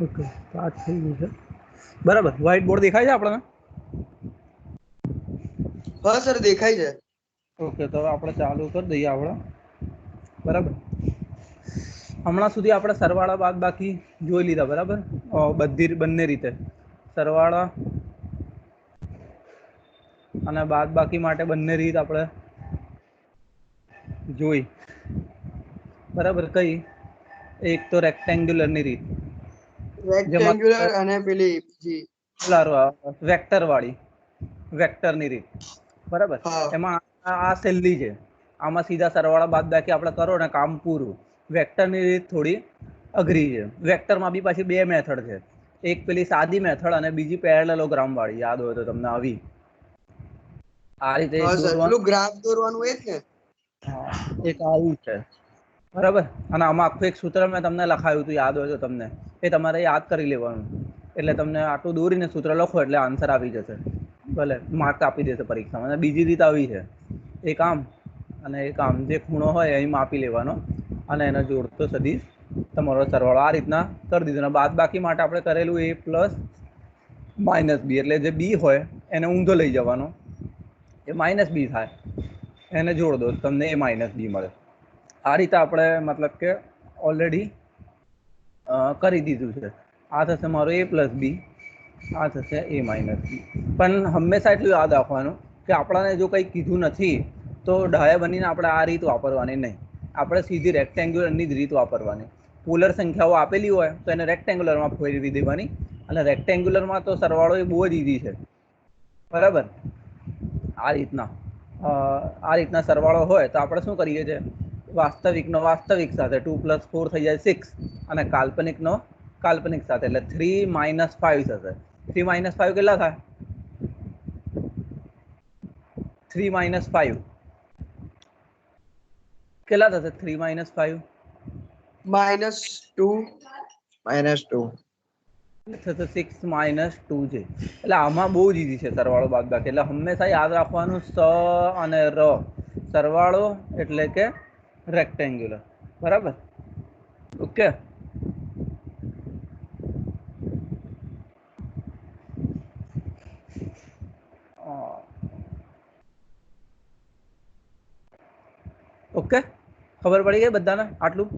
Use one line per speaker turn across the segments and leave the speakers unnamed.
Okay start થઈ ગયું છે બરાબર. વ્હાઇટ બોર્ડ દેખાય છે આપણને?
હા સર દેખાય છે.
ઓકે તો આપણે ચાલુ કરી દઈએ આપણે બરાબર. હમણાં સુધી આપણે સરવાળા બાદ બાકી જોઈ લીધા બરાબર, બંને રીતે સરવાળા અને બાદ બાકી માટે બંને રીત આપણે જોઈ બરાબર. કઈ? એક તો રેક્ટેન્ગ્યુલર ની રીત,
રેક્ટેન્ગ્યુલર અને પેલી
વેક્ટર વાળી, વેક્ટરની રીત બરાબર.
હા
એમાં આ છેલ્લી છે. આમાં સીધા સરવાળા બાદ બાકી આપણે કરો ને કામ પૂરું. વેક્ટરની રીત થોડી અઘરી છે. વેક્ટરમાં બી પાછી બે મેથડ છે, એક પેલી સાદી મેથડ અને બીજી પેરેલલોગ્રામ વાળી. યાદ હોય તો તમને આવી આ રીતે એક
હા સર
દોરવાનું.
પેલું ગ્રાફ દોરવાનું એ જ ને?
હા એક આવું છે બરાબર. અને આમાં આખું એક સૂત્ર મેં તમને લખાયું હતું, યાદ હોય તો તમને એ તમારે યાદ કરી લેવાનું. એટલે તમને આટલું દોરીને સૂત્ર લખો એટલે આન્સર આવી જશે. ભલે માર્ક આપી દેશે પરીક્ષામાં. અને બીજી રીત આવી છે, એક આમ અને એક આમ, જે ખૂણો હોય અહીં માપી લેવાનો અને એને જોડતો સદીશ તમારો સરવાળો આ રીતના કરી દીધો. બાદ બાકી માટે આપણે કરેલું a પ્લસ માઇનસ બી, એટલે જે બી હોય એને ઊંધો લઈ જવાનો, એ માઇનસ બી થાય, એને જોડ દો તમને એ માઇનસ બી મળે. આ રીતે આપણે મતલબ કે ઓલરેડી કરી દીધું છે. આ થશે મારું a પ્લસ બી, આ થશે a માઇનસ બી. પણ હંમેશા એટલું યાદ રાખવાનું કે આપણાને જો કંઈ કીધું નથી તો ડાયા બનીને આપણે આ રીત વાપરવાની નહીં. આપણે સીધી રેક્ટેન્ગ્યુલરની જ રીત વાપરવાની. પોલર સંખ્યાઓ આપેલી હોય તો એને રેક્ટેન્ગ્યુલરમાં ફેરવી દેવાની. અને રેક્ટેન્ગ્યુલરમાં તો સરવાળો એ બહુ જ ઈઝી છે બરાબર. આ રીતના સરવાળો હોય તો આપણે શું કરીએ છીએ, વાસ્તવિકનો વાસ્તવિક સાથે 2 + 4 થઈ જાય 6, અને કાલ્પનિકનો કાલ્પનિક સાથે એટલે 3 - 5 થશે. 3 - 5 કેટલા થાય? 3 - 5 કેટલા થશે? 3 - 5
-2 -2
થશે 6 - 2j. એટલે આમાં બહુ જ ઈઝી છે સરવાળો બાદ બાકી. એટલે હંમેશા યાદ રાખવાનું સ અને ર, સરવાળો એટલે કે રેક્ટેન્ગ્યુલર બરાબર. ઓકે. ઓકે, ખબર પડી ગઈ બધાને આટલું?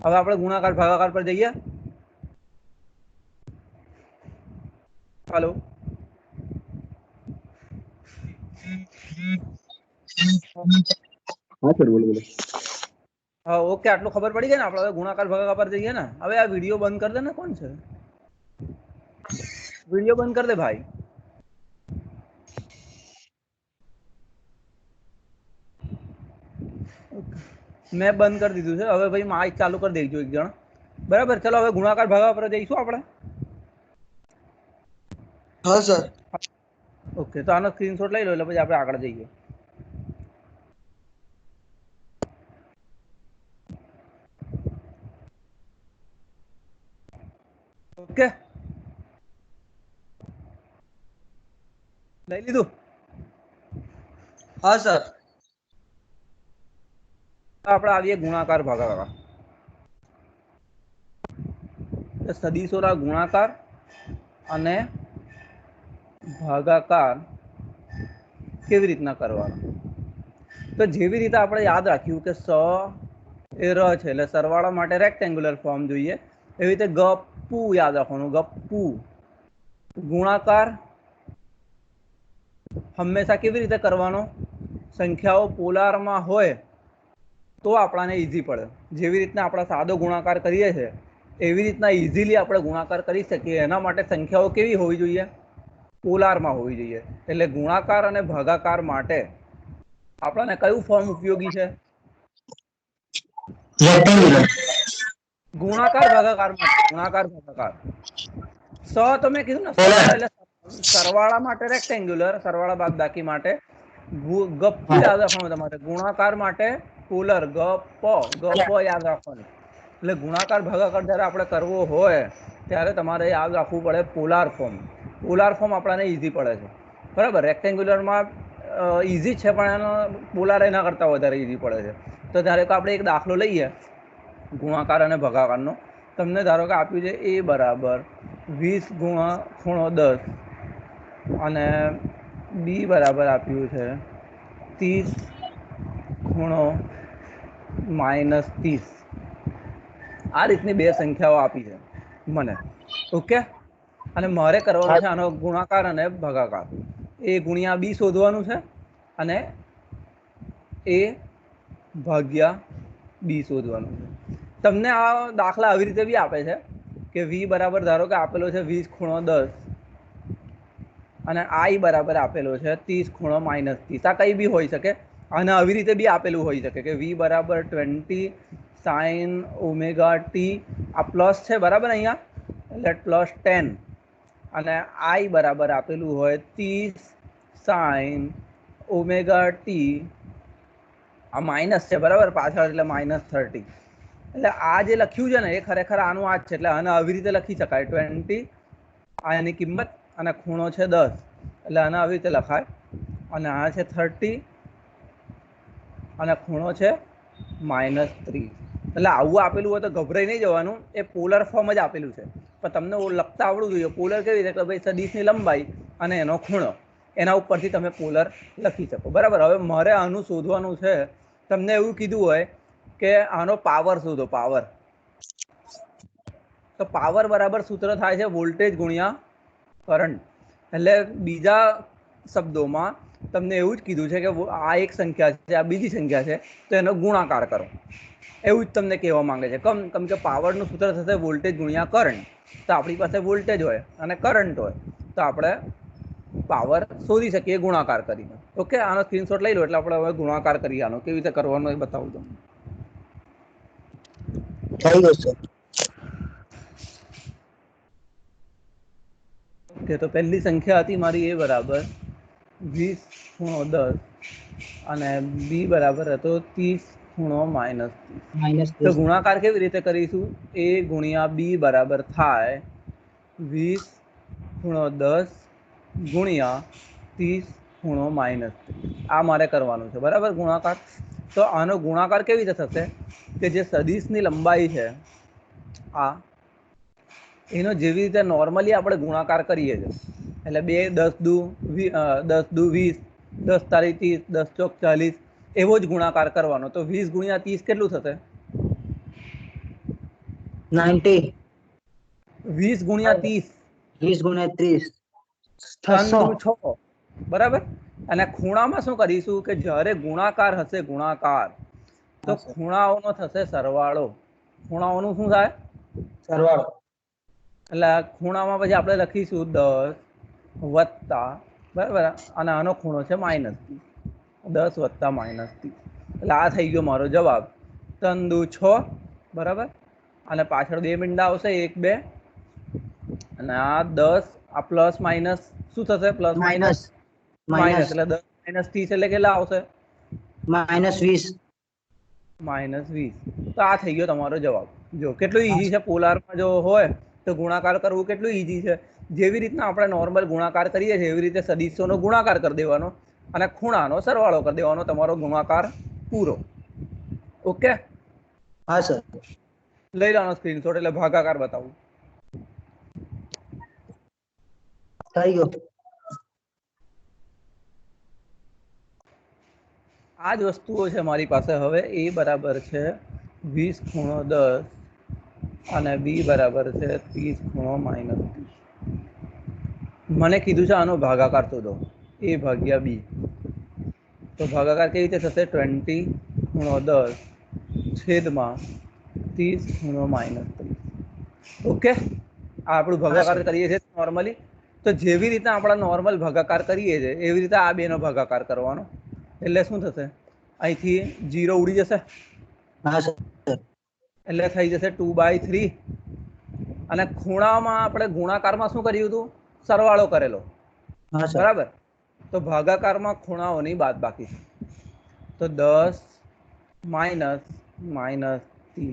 હવે આપણે ગુણાકાર ભાગાકાર પર જઈએ. હાલો
હા સર બોલો બોલો.
હા ઓકે, આટલું ખબર પડી ગઈ ને? આપણે હવે ગુણાકાર ભાગાકાર પર જઈએ ને. હવે આ વિડીયો બંધ કરી દે ને. કોણ છે? વિડીયો બંધ કરી દે ભાઈ. મેં બંધ કરી દીધું છે. હવે ભાઈ માઇક ચાલુ કરી દેજો એક જણ બરાબર. ચલો હવે ગુણાકાર ભાગાકાર પર જઈશું આપણે.
હા સર.
ઓકે, તો આનો સ્ક્રીનશોટ લઈ લો એટલે પછી આપણે આગળ જઈએ. ઓકે, લઈ લીધું?
હા સર.
આપણે આવીએ ગુણાકાર ભાગાકાર. સદીશોના ગુણાકાર અને ભાગાકાર કેવી રીતના કરવાનો? તો જેવી રીતે આપણે યાદ રાખ્યું કે એ ર છે એટલે સરવાળા માટે રેક્ટેન્ગ્યુલર ફોર્મ જોઈએ, એવી રીતે ગપ્પુ યાદ રાખવાનું. ગપ્પુ ગુણાકાર હંમેશા કેવી રીતે કરવાનો? સંખ્યાઓ પોલારમાં હોય તો આપણાને ઈઝી પડે. જેવી રીતના આપણે સાદો ગુણાકાર કરીએ છીએ એવી રીતના ઇઝીલી આપણે ગુણાકાર કરી શકીએ. એના માટે સંખ્યાઓ કેવી હોવી જોઈએ? પોલારમાં હોવી જોઈએ. એટલે ગુણાકાર અને ભાગાકાર માટે આપણને કયું ફોર્મ ઉપયોગી છે? ગુણાકાર ભાગાકાર માટે. ગુણાકાર ભાગાકાર તો મેં કીધું ને, એટલે સરવાળા માટે રેક્ટેન્ગ્યુલર, સરવાળા બાદ બાકી માટે ગપ્પુ યાદ રાખવાનું તમારે. ગુણાકાર માટે પોલર, ગપ યાદ રાખવાનું. એટલે ગુણાકાર ભાગાકાર જ્યારે આપણે કરવો હોય ત્યારે તમારે યાદ રાખવું પડે પોલાર ફોર્મ. પોલાર ફોર્મ આપણને ઈઝી પડે છે બરાબર. રેક્ટેન્ગ્યુલરમાં ઈઝી છે પણ એનો પોલાર એના કરતાં વધારે ઈઝી પડે છે. તો જ્યારે આપણે એક દાખલો લઈએ ગુણાકાર અને ભાગાકારનો, તો તમને ધારો કે આપ્યું છે એ બરાબર 20 ગુણા ખૂણો 10 અને બી બરાબર આપ્યું છે 30 ખૂણો -30. આ રીતની બે સંખ્યાઓ આપી છે મને. ઓકે, અને મારે કરવાનો છે આનો ગુણાકાર અને ભાગાકાર. એ ગુણ્યા બી શોધવાનું છે અને એ ભાગ્યા બી શોધવાનું છે. તમને આ દાખલા આવી રીતે બી આપે છે કે વી બરાબર ધારો કે આપેલો છે 20 ખૂણો 10 અને આઈ બરાબર આપેલો છે 30 ખૂણો -30. આ કંઈ બી હોઈ શકે. અને આવી રીતે બી આપેલું હોઈ શકે કે વી બરાબર 20 sin ઓમેગા ટી. આ પ્લસ છે બરાબર અહીંયા, એટલે +10. અને આઈ બરાબર આપેલું હોય 30 sin ઓમેગા ટી. આ માઇનસ છે બરાબર પાછળ, એટલે -30. એટલે આ જે લખ્યું છે ને એ ખરેખર આનું આ જ છે. એટલે આને આવી રીતે લખી શકાય 20 આ એની કિંમત અને ખૂણો છે 10, એટલે આને આવી રીતે લખાય. અને આ છે 30 અને ખૂણો છે -30. એટલે આવું આપેલું હોય તો ગભરાઈ નહીં જવાનું. એ પોલર ફોર્મ જ આપેલું છે, પણ તમને લખતા આવડવું જોઈએ. પોલર કેવી રીતે કે ભાઈ સદિશની લંબાઈ અને એનો ખૂણો, એના ઉપરથી તમે પોલર લખી શકો. બરાબર. હવે મારે આનું શોધવાનું છે. તમને એવું કીધું હોય કે આનો પાવર શોધો, પાવર. તો પાવર બરાબર સૂત્ર થાય છે વોલ્ટેજ ગુણ્યા કરંટ. એટલે બીજા શબ્દોમાં તમને એવું જ કીધું છે કે આ એક સંખ્યા છે, આ બીજી સંખ્યા છે, તો એનો ગુણાકાર કરો. એવું જ તમને કહેવા માંગે છે. કેમ કે પાવરનું સૂત્ર થશે વોલ્ટેજ ગુણ્યા કરંટ. તો આપણી પાસે વોલ્ટેજ હોય અને કરંટ હોય તો આપણે પાવર શોધી શકીએ ગુણાકાર કરીને. ઓકે, આનો સ્ક્રીનશોટ લઈ લો એટલે આપણે હવે ગુણાકાર કરીએ. આનો કેવી રીતે કરવાનો એ બતાવું તમને.
થઈ ગયો સર.
ઓકે, તો પહેલી સંખ્યા હતી મારી એ બરાબર 20 ખૂણો 10 અને બી બરાબર હતો 30 ખૂણો -30. તો ગુણાકાર કેવી રીતે કરીશું? એ ગુણ્યા બી બરાબર થાય 20 ખૂણો 10 ગુણ્યા 30 ખૂણો -30. આ મારે કરવાનું છે બરાબર ગુણાકાર. તો આનો ગુણાકાર કેવી રીતે થશે કે જે સદિશની લંબાઈ છે આ, એનો જેવી રીતે નોર્મલી આપણે ગુણાકાર કરીએ છીએ, એટલે 2 10 દુ 20, 10 તારી 30, 10 ચોક 40, એવો જ ગુણાકાર કરવાનો. તો 20 ગુણ્યા 30 કેટલું થશે?
90.
20 ગુણ્યા 30,
20 ગુણ્યા 30
3 દુ
600.
6. બરાબર. અને ખૂણામાં શું કરીશું કે જ્યારે ગુણાકાર હશે, ગુણાકાર, તો ખૂણાઓનો થશે સરવાળો. ખૂણાઓનું શું થાય?
સરવાળો.
એટલે ખૂણામાં પછી આપણે લખીશું 10 વત્તા, બરાબર, અને આનો ખૂણો છે -30. 10 વત્તા -30. એટલે આ થઈ ગયો મારો જવાબ. 3 દુ 6, બરાબર. અને પાછળ 2 મીંડા આવશે, 1 2, અને આ 10, આ પ્લસ માઇનસ શું થશે? પ્લસ માઇનસ માઇનસ, એટલે 10 -30 એટલે કેટલા આવશે?
-20.
-20. તો આ થઈ ગયો તમારો જવાબ. જો કેટલું ઈઝી છે. પોલારમાં જો હોય તો ગુણાકાર કરવું કેટલું ઈઝી છે. જેવી રીતના આપણે નોર્મલ ગુણાકાર કરીએ છીએ એવી રીતે સદિશોનો ગુણાકાર કરી દેવાનો અને ખૂણાનો સરવાળો કરી દેવાનો. તમારો ગુણાકાર પૂરો. ઓકે,
હા સર.
લઈ લેવાનો સ્ક્રીનશોટ, એટલે ભાગાકાર બતાવું.
થઈ ગયો.
આ જ વસ્તુઓ છે મારી પાસે. હવે એ બરાબર છે 20 ખૂણો 10 અને બી બરાબર છે 30 ખૂણો -30. મને કીધું છે આનો ભાગાકાર શોધો, એ ભાગ્યા બી. તો ભાગાકાર કેવી રીતે થશે? 20 ખૂણો 10 છેદમાં 30 ખૂણો -30. ઓકે, આ આપણું ભાગાકાર કરીએ છીએ નોર્મલી. તો જેવી રીતે આપણે નોર્મલ ભાગાકાર કરીએ છીએ એવી રીતે આ બેનો ભાગાકાર કરવાનો. એટલે શું થશે? અહીંથી 0 ઉડી જશે,
હા સર.
એટલે થઈ જશે 2/3. અને ખૂણામાં આપણે ગુણાકારમાં શું કર્યું હતું? સરવાળો કરેલો,
હા સર.
બરાબર. તો ભાગાકારમાં ખૂણાઓની બાદબાકી છે. તો 10 માઇનસ -30.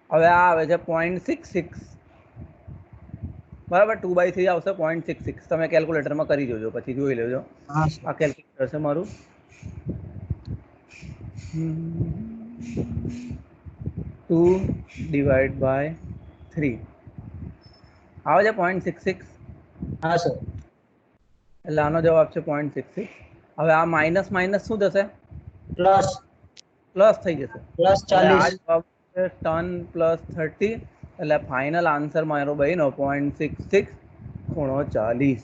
હવે આ આવે છે 0.66, બરાબર. 2/3 આવશે 0.66. તમે કેલ્ક્યુલેટરમાં કરી જોજો, પછી જોઈ લેજો.
હા સર.
આ કેલ્ક્યુલેટર છે મારું. 2 2/3 આવે છે 0.66.
हाँ सर
એટલે આનો જવાબ છે 0.66. હવે આ માઇનસ માઇનસ શું થશે?
प्लस
પ્લસ થઈ જશે.
प्लस
એટલે આ
40
જવાબ છે tan +30. એટલે ફાઇનલ આન્સર મારો બન્યો 0.66 ખૂણો 40.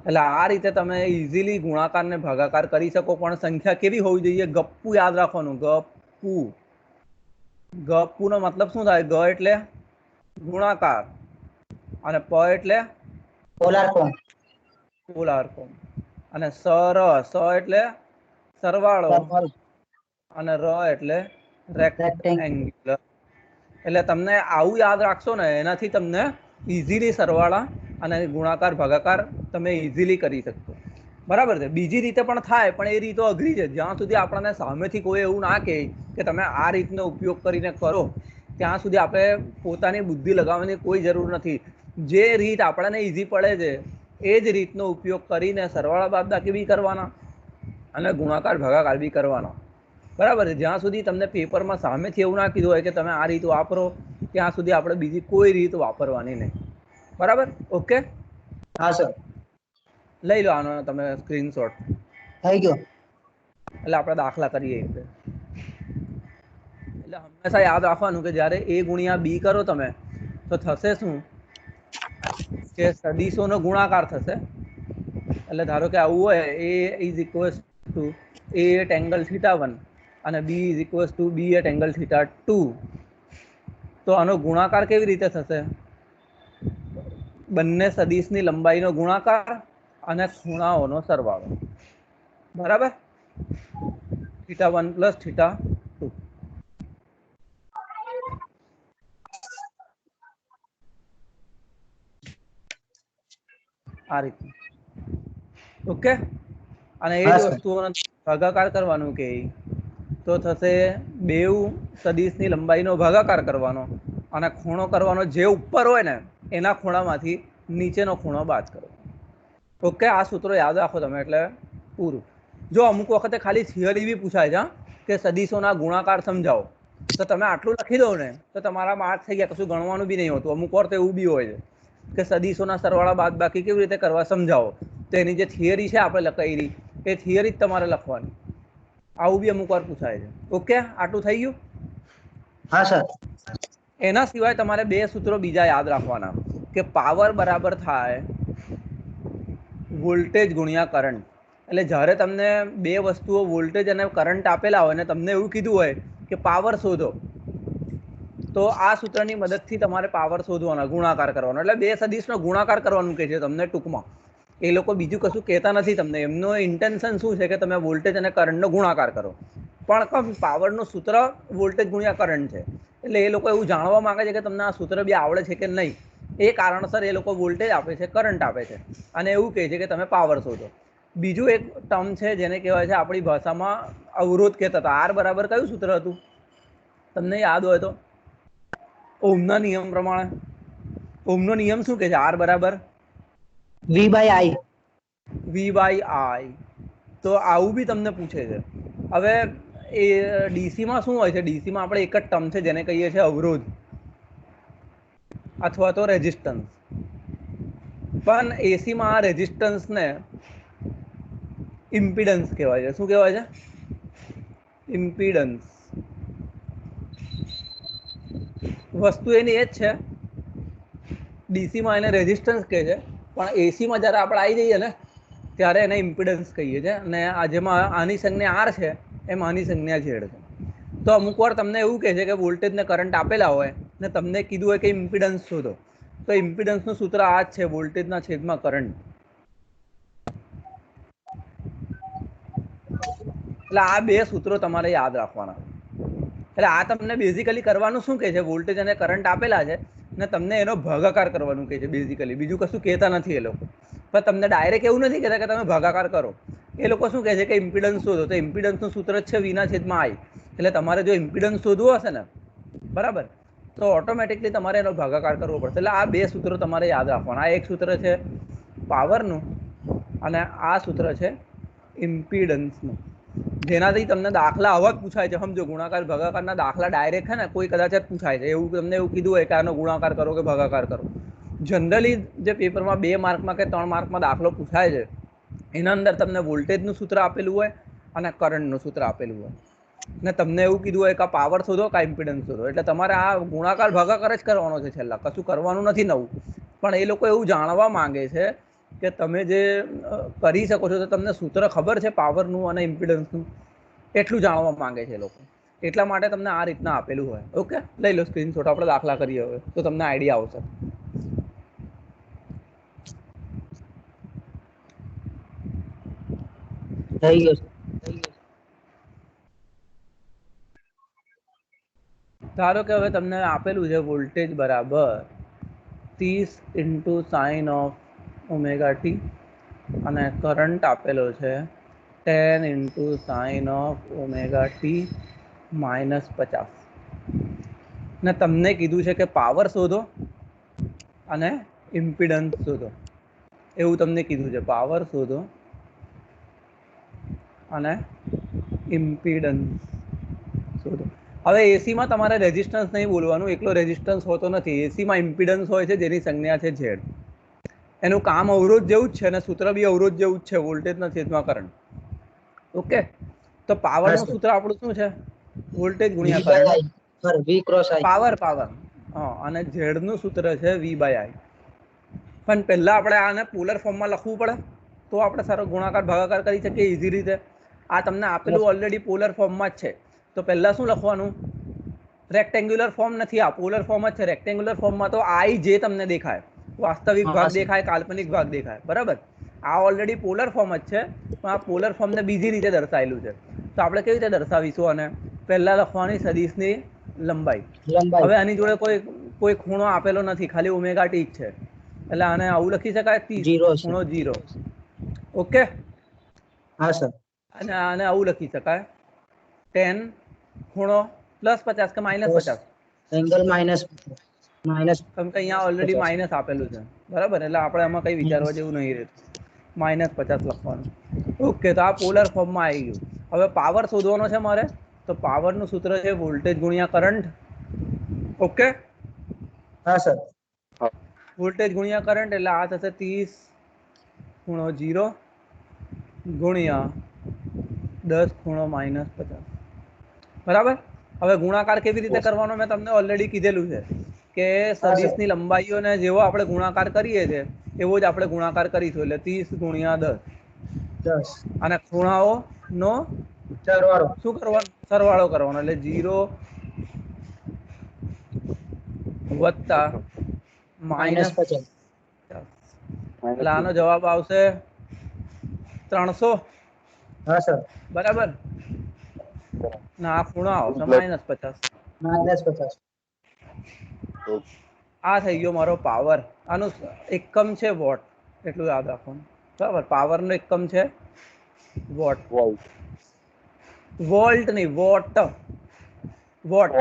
એટલે આ રીતે તમે ઇઝીલી ગુણાકાર ને ભાગાકાર કરી શકો. પણ સંખ્યા કેવી હોવી જોઈએ? ગપ્પુ યાદ રાખવાનું. ગપ્પુ. ગપ્પુનો મતલબ શું થાય? ગ એટલે ગુણાકાર અને પ એટલે
पोलर फॉर्म
પોલાર ફોર્મ અને સ એટલે સરવાળો અને ર એટલે રેક્ટેંગ્યુલર. એટલે તમને આવું યાદ રાખશો ને એનાથી તમને ઇઝીલી સરવાળા અને ગુણાકાર ભાગાકાર તમે ઇઝીલી કરી શકશો. બરાબર છે. બીજી રીતે પણ થાય પણ એ રીતો અઘરી છે. જ્યાં સુધી આપણને સામેથી કોઈ એવું ના કહે કે તમે આ રીતનો ઉપયોગ કરીને કરો ત્યાં સુધી આપણે પોતાની બુદ્ધિ લગાવવાની કોઈ જરૂર નથી. જે રીત આપણને ઇઝી પડે છે એ જ રીતનો ઉપયોગ કરીને સરવાળા બાદબાકી બી કરવાના અને ગુણાકાર ભાગાકાર બી કરવાના. બરાબર છે. જ્યાં સુધી તમને પેપરમાં સામેથી એવું ના કીધું હોય કે તમે આ રીત વાપરો ત્યાં સુધી આપણે બીજી કોઈ રીત વાપરવાની નહીં. બરાબર? ઓકે.
हाँ सर
લઈ લો આનો તમે સ્ક્રીનશોટ.
થઈ ગયો.
એટલે આપણે દાખલા કરીએ. એટલે હંમેશા યાદ રાખવાનું કે જ્યારે a ગુણ્યા b કરો તમે તો થશે શું કે સદીશોનો ગુણાકાર થશે. એટલે ધારો કે આવું હોય a is equals to a at angle θ1 અને b is equals to b at angle θ2. તો આનો ગુણાકાર કેવી રીતે થશે? બંને સદીશની લંબાઈનો ગુણાકાર અને ખૂણાઓનો સરવાળો. બરાબર? θ1 પ્લસ θ2. આ રીતે. ઓકે. અને એ જ વસ્તુઓનો ભાગાકાર કરવાનું કે તો થશે બેઉ સદીશની લંબાઈનો ભાગાકાર કરવાનો અને ખૂણો કરવાનો જે ઉપર હોય ને એના ખૂણામાંથી નીચેનો ખૂણો બાદ કરવાનો. ઓકે. આ સૂત્રો યાદ રાખો તમે એટલે પૂરું. જો અમુક વખતે ખાલી થિયરી બી પૂછાય છે કે સદીશોના ગુણાકાર સમજાવો તો તમે આટલું લખી દો ને તો તમારા માર્ક થઈ ગયા. કશું ગણવાનું બી નહીં હોતું. અમુક વાર તો એવું બી હોય છે કે સદીશોના સરવાળા બાદ બાકી કેવી રીતે કરવા સમજાવો. તો એની જે થિયરી છે આપણે લખાયેલી એ થિયરી જ તમારે લખવાની. આવું બી અમુક વાર પૂછાય છે. ઓકે. આટલું થઈ ગયું?
હા સર.
એના સિવાય તમારે બે સૂત્રો બીજા યાદ રાખવાના કે પાવર બરાબર થાય વોલ્ટેજ ગુણ્યા કરંટ. એટલે જ્યારે તમને બે વસ્તુઓ વોલ્ટેજ અને કરંટ આપેલા હોય અને તમને એવું કીધું હોય કે પાવર શોધો તો આ સૂત્રની મદદથી તમારે પાવર શોધવાનો ગુણાકાર કરવાનો. એટલે બે સદીશનો ગુણાકાર કરવાનું કહે છે તમને ટૂંકમાં. એ લોકો બીજું કશું કહેતા નથી તમને. એમનો ઇન્ટેન્શન શું છે કે તમે વોલ્ટેજ અને કરંટનો ગુણાકાર કરો. પણ પાવરનું સૂત્ર વોલ્ટેજ ગુણ્યા કરંટ છે. એટલે એ લોકો એવું જાણવા માંગે છે કે તમને આ સૂત્ર બી આવડે છે કે નહીં. એ કારણસર એ લોકો વોલ્ટેજ આપે છે, કરંટ આપે છે અને એવું કહે છે કે તમે પાવર શોધો. બીજું એક ટર્મ છે જેને કહેવાય છે આપણી ભાષામાં અવરોધ કહેતા હતા. આર બરાબર કયું સૂત્ર હતું તમને યાદ હોય તો? ઓહમના નિયમ પ્રમાણે. ઓહમનો નિયમ શું કહે છે? આર બરાબર
V/I.
V/I. તો આવું બી તમને પૂછે છે. હવે એ ડીસીમાં શું હોય છે? ડીસીમાં આપણે એક જ ટર્મ છે જેને કહીએ છીએ અવરોધ અથવા તો રેઝિસ્ટન્સ. પણ એસીમાં આ રેઝિસ્ટન્સને ઇમ્પિડન્સ કહેવાય છે. શું કહેવાય છે? ઇમ્પિડન્સ. વસ્તુ એની એ જ છે. ડીસીમાં એને રેઝિસ્ટન્સ કહે છે પણ એસીમાં જ્યારે આપણે આવી જઈએ ને ત્યારે એને ઇમ્પિડન્સ કહીએ છીએ. અને આ જેમાં આની સંજ્ઞા આર છે એમ આની સંજ્ઞા ઝેડ છે. તો અમુક વાર તમને એવું કહે છે કે વોલ્ટેજ ને કરંટ આપેલા હોય ને તમને કીધું હોય કે ઇમ્પિડન્સ શોધો તો ઇમ્પિડન્સનું સૂત્ર આ જ છે, વોલ્ટેજના છેદમાં કરંટ. એટલે આ બે સૂત્રો તમારે યાદ રાખવાના. એટલે આ તમને બેઝિકલી કરવાનું શું કહે છે? વોલ્ટેજ અને કરંટ આપેલા છે ને તમને એનો ભાગાકાર કરવાનું કહે છે બેઝિકલી. બીજું કશું કહેતા નથી એ લોકો. પણ તમને ડાયરેક્ટ એવું નથી કહેતા કે તમે ભાગાકાર કરો. એ લોકો શું કહે છે કે ઇમ્પિડન્સ શોધો. તો ઇમ્પિડન્સનું સૂત્ર જ છે V/I. એટલે તમારે જો ઇમ્પિડન્સ શોધવું હશે ને બરાબર તો ઓટોમેટિકલી તમારે એનો ભાગાકાર કરવો પડશે. એટલે આ બે સૂત્રો તમારે યાદ રાખવાના. આ એક સૂત્ર છે પાવરનું અને આ સૂત્ર છે ઇમ્પિડન્સનું. જેનાથી તમને દાખલા આવા જ પૂછાય છે. સમજો ગુણાકાર ભાગાકારના દાખલા ડાયરેક્ટ છે ને કોઈ કદાચ જ પૂછાય છે. એવું તમને એવું કીધું હોય કે આનો ગુણાકાર કરો કે ભાગાકાર કરો. જનરલી જે પેપરમાં 2 માર્કમાં કે 3 માર્કમાં દાખલો પૂછાય છે એના અંદર તમને વોલ્ટેજનું સૂત્ર આપેલું હોય અને કરંટનું સૂત્ર આપેલું હોય ને તમને એવું કીધું હોય કે પાવર શોધો કે ઇમ્પિડન્સ શોધો. એટલે તમારે આ ગુણાકાર ભાગાકાર જ કરવાનો છે છેલ્લા, કશું કરવાનું નથી નવું. પણ એ લોકો એવું જાણવા માંગે છે કે તમે જે કરી શકો છો તો તમને સૂત્ર ખબર છે પાવરનું અને ઇમ્પિડન્સનું, એટલું જાણવા માંગે છે એ લોકો. એટલા માટે તમને આ રીતના આપેલું હોય. ઓકે, લઈ લો સ્ક્રીનશોટ, આપણે દાખલા કરીએ હવે તો તમને આઈડિયા આવશે.
થઈ ગયો સર.
ધારો કે હવે તમને આપેલું છે વોલ્ટેજ બરાબર 30 × sin of ωt અને કરંટ આપેલો છે 10 × sin of ωt -50 ને તમને કીધું છે કે પાવર શોધો અને ઇમ્પિડન્સ શોધો. એવું તમને કીધું છે, પાવર શોધો અને ઇમ્પિડન્સ શોધો. હવે એસીમાં તમારે રેઝિસ્ટન્સ નહીં બોલવાનું, એકલો રેઝિસ્ટન્સ હોતો નથી. એસીમાં ઇમ્પિડન્સ હોય છે જેની સંજ્ઞા છે ઝેડ. એનું કામ અવરોધ જેવું જ છે અને સૂત્ર બી અવરોધ જેવું જ છે, વોલ્ટેજના છેદમાં કરંટ. ઓકે, તો
હા
પાવરનું
સર.
સૂત્ર આપણું શું છે? વોલ્ટેજ
V
ગુણ્યા
by
current.
I. Sir V cross I.
Power હા, અને ઝેડનું સૂત્ર છે V/I. પણ પહેલા આપણે આને પોલર ફોર્મમાં લખવું પડે તો આપણે સારો ગુણાકાર ભાગાકાર કરી શકીએ ઇઝી રીતે. આ તમને આપેલું ઓલરેડી પોલર ફોર્મમાં જ છે. તો પહેલા શું લખવાનું? રેક્ટેન્ગ્યુલર ફોર્મ નથી, આ પોલર ફોર્મ જ છે. રેક્ટેન્ગ્યુલર ફોર્મમાં તો I જે તમને દેખાય, વાસ્તવિક
હા
ભાગ
સર.
દેખાય, કાલ્પનિક ભાગ દેખાય, બરાબર. આ ઓલરેડી પોલર ફોર્મ જ છે, પણ આ પોલર ફોર્મને બીજી રીતે દર્શાવેલું છે. તો આપણે કેવી રીતે દર્શાવીશું? અને પહેલા લખવાની સદિશની લંબાઈ.
લંબાઈ.
હવે આની જોડે કોઈ ખૂણો આપેલો નથી, ખાલી ωt જ છે. એટલે આને આવું લખી શકાય 30
0 છે.
ખૂણો 0. ઓકે,
હા સર.
અને આને આવું લખી શકાય 10 ખૂણો +50 કે -50.
એંગલ માઇનસ
કેમ કે અહીંયા ઓલરેડી
-50.
માઇનસ આપેલું છે, બરાબર. એટલે આપણે એમાં કંઈ વિચારવા જેવું નહીં રહેતું. -50 લખવાનું. ઓકે, તો આ પોલર ફોર્મમાં આવી ગયું. હવે પાવર શોધવાનો છે મારે, તો પાવરનું સૂત્ર છે વોલ્ટેજ ગુણ્યા કરંટ. ઓકે,
હા સર.
વોલ્ટેજ ગુણ્યા કરંટ એટલે આ થશે 30 ખૂણો 0 ગુણ્યા 10 ખૂણો -50. બરાબર. હવે ગુણાકાર કેવી રીતે કરવાનો મેં તમને ઓલરેડી કીધેલું છે કે
હા સર.
સદિશની લંબાઈઓને જેવો આપણે ગુણાકાર કરીએ છીએ એવો જ આપણે ગુણાકાર કરીશું. એટલે 30 ગુણ્યા 10
10
અને ખૂણાઓનો
સરવાળો.
શું કરવાનો? સરવાળો કરવાનો. એટલે 0 વત્તા
-50.
-50. એટલે આનો જવાબ આવશે 300.
હા સર.
બરાબર. ના આ ખૂણો આવશે -50.
-50.
આ થઈ ગયો મારો પાવર. આનું એકમ છે વોટ, એટલું યાદ રાખવાનું. બરાબર, પાવરનો એકમ છે વોટ. વોલ્ટ નહીં, વોટ. વોટ.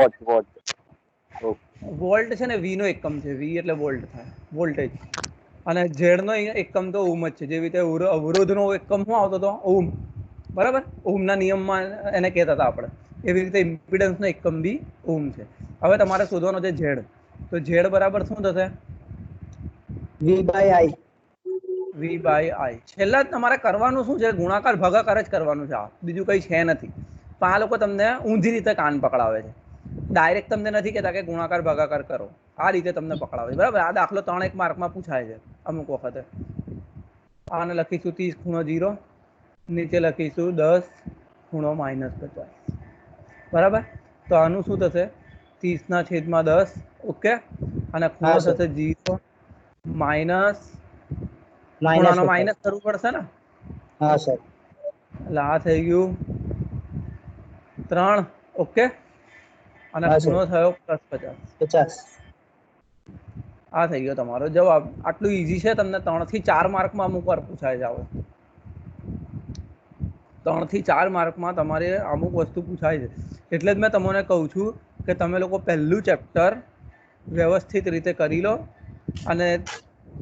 વોલ્ટ છે ને વી નો એકમ છે. વી એટલે વોલ્ટ થાય, વોલ્ટેજ. અને ઝેડ નો એકમ તો ઓહમ જ છે. જેવી રીતે અવરોધનો એકમ શું આવતો હતો? ઓહમ. બરાબર, ઓહમના નિયમમાં એને કહેતા હતા આપણે. એવી રીતે ઇમ્પિડન્સનો એકમ બી ઓહમ છે. હવે તમારે શોધવાનો છે ઝેડ. તો ઝેડ બરાબર શું થશે?
V/I.
V/I. છેલ્લા જ તમારે કરવાનું શું છે? ગુણાકાર ભાગાકાર જ કરવાનું છે. આ બીજું કંઈ છે નથી. પણ આ લોકો તમને ઊંધી રીતે કાન પકડાવે છે. ડાયરેક્ટ તમને નથી કહેતા કે ગુણાકાર ભાગાકાર કરો. આ રીતે તમને પકડાવે છે, બરાબર. આ દાખલો 3-1 માર્કમાં પૂછાય છે અમુક વખતે. આને લખીશું 30 ખૂણો 0, નીચે લખીશું 10 ખૂણો -50. બરાબર. તો આનું શું થશે? 30/10. ઓકે, અને
હા
ખૂણો
સર.
થશે 0 માઇનસ, ખૂણાનો
-50.
માઇનસ કરવું પડશે ને.
હા સર.
એટલે આ થઈ ગયું 3. ઓકે, અને
હા સર.
ખૂણો થયો +50.
50.
આ થઈ ગયો તમારો જવાબ. આટલું ઈઝી છે. તમને 3 થી 4 માર્કમાં અમુક વાર પૂછાય છે આવો. 3 થી 4 માર્કમાં તમારે અમુક વસ્તુ પૂછાય છે. એટલે જ મેં તમને કહું છું કે તમે લોકો પહેલું ચેપ્ટર વ્યવસ્થિત રીતે કરી લો, અને